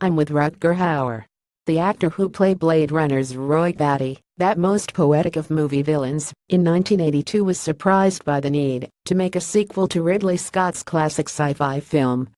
I'm with Rutger Hauer. The actor who played Blade Runner's Roy Batty, that most poetic of movie villains, in 1982 was surprised by the need to make a sequel to Ridley Scott's classic sci-fi film.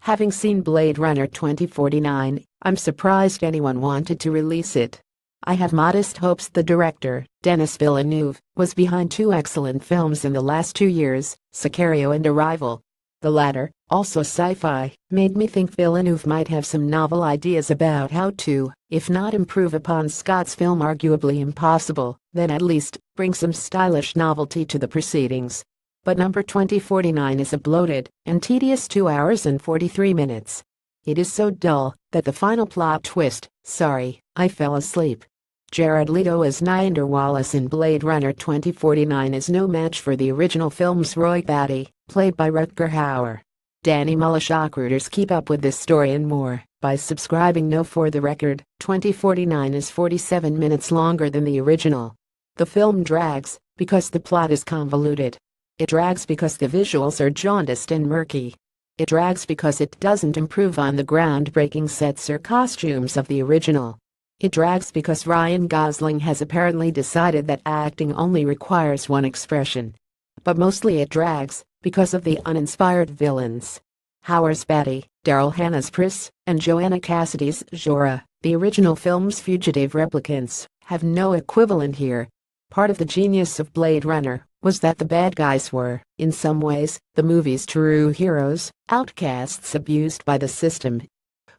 Having seen Blade Runner 2049, I'm surprised anyone wanted to release it. I have modest hopes. The director, Denis Villeneuve, was behind two excellent films in the last 2 years, Sicario and Arrival. The latter, also sci-fi, made me think Villeneuve might have some novel ideas about how to, if not improve upon Scott's film, arguably impossible, then at least bring some stylish novelty to the proceedings. But number 2049 is a bloated and tedious 2 hours and 43 minutes. It is so dull that the final plot twist, sorry, I fell asleep. Jared Leto as Niander Wallace in Blade Runner 2049 is no match for the original film's Roy Batty, played by Rutger Hauer. Danny Mullishock readers keep up with this story and more by subscribing. No, for the record, 2049 is 47 minutes longer than the original. The film drags because the plot is convoluted. It drags because the visuals are jaundiced and murky. It drags because it doesn't improve on the groundbreaking sets or costumes of the original. It drags because Ryan Gosling has apparently decided that acting only requires one expression. But mostly it drags because of the uninspired villains. Hauer's Batty, Daryl Hannah's Pris, and Joanna Cassidy's Jorah, the original film's fugitive replicants, have no equivalent here. Part of the genius of Blade Runner was that the bad guys were, in some ways, the movie's true heroes, outcasts abused by the system,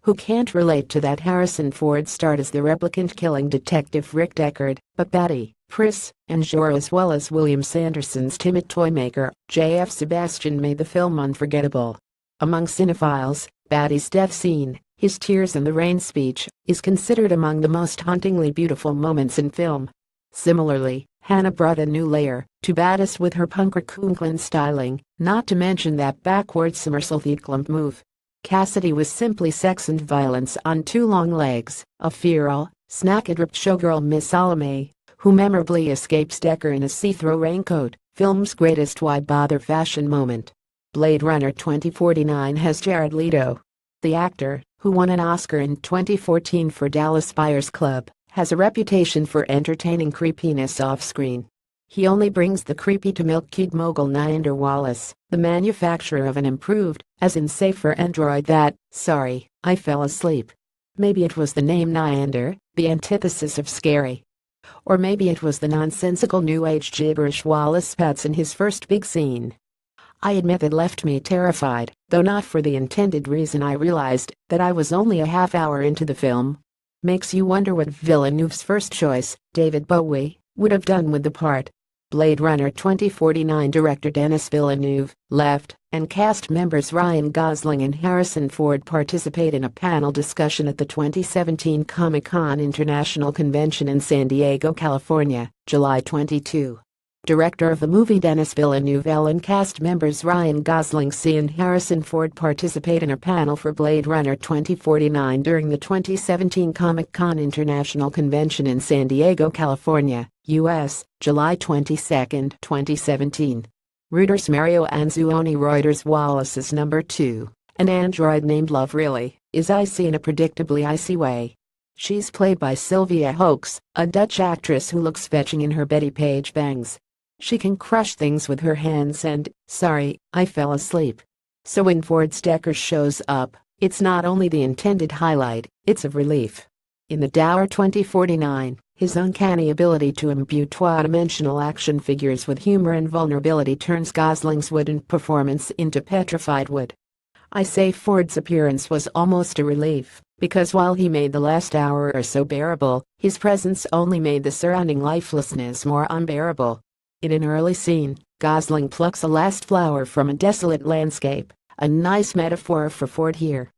who can't relate to that. Harrison Ford starred as the replicant-killing detective Rick Deckard, but Batty, Pris, and Jorah, as well as William Sanderson's timid toymaker, J.F. Sebastian, made the film unforgettable. Among cinephiles, Batty's death scene, his tears in the rain speech, is considered among the most hauntingly beautiful moments in film. Similarly, Hannah brought a new layer to Battis with her punk raccoon styling, not to mention that backward somersault clump move. Cassidy was simply sex and violence on two long legs, a feral, snack-dripped showgirl Miss Salome, who memorably escapes Decker in a see-through raincoat, film's greatest why bother fashion moment. Blade Runner 2049 has Jared Leto. The actor, who won an Oscar in 2014 for Dallas Buyers Club, has a reputation for entertaining creepiness off-screen. He only brings the creepy to milk kid mogul Niander Wallace, the manufacturer of an improved, as in safer android that, sorry, I fell asleep. Maybe it was the name Niander, the antithesis of scary. Or maybe it was the nonsensical new age gibberish Wallace spouts in his first big scene. I admit it left me terrified, though not for the intended reason. I realized that I was only a half hour into the film. Makes you wonder what Villeneuve's first choice, David Bowie, would have done with the part. Blade Runner 2049 director Denis Villeneuve left, and cast members Ryan Gosling and Harrison Ford participate in a panel discussion at the 2017 Comic-Con International Convention in San Diego, California, July 22. Director of the movie Denis Villeneuve and cast members Ryan Gosling and Harrison Ford participate in a panel for Blade Runner 2049 during the 2017 Comic-Con International Convention in San Diego, California, U.S., July 22, 2017. Reuters. Mario Anzuoni. Reuters. Wallace's number 2, an android named Love, really is icy in a predictably icy way. She's played by Sylvia Hoeks, a Dutch actress who looks fetching in her Betty Page bangs. She can crush things with her hands and, sorry, I fell asleep. So when Ford's Decker shows up, it's not only the intended highlight, it's a relief. In the dour 2049, his uncanny ability to imbue two-dimensional action figures with humor and vulnerability turns Gosling's wooden performance into petrified wood. I say Ford's appearance was almost a relief, because while he made the last hour or so bearable, his presence only made the surrounding lifelessness more unbearable. In an early scene, Gosling plucks a last flower from a desolate landscape, a nice metaphor for Ford here.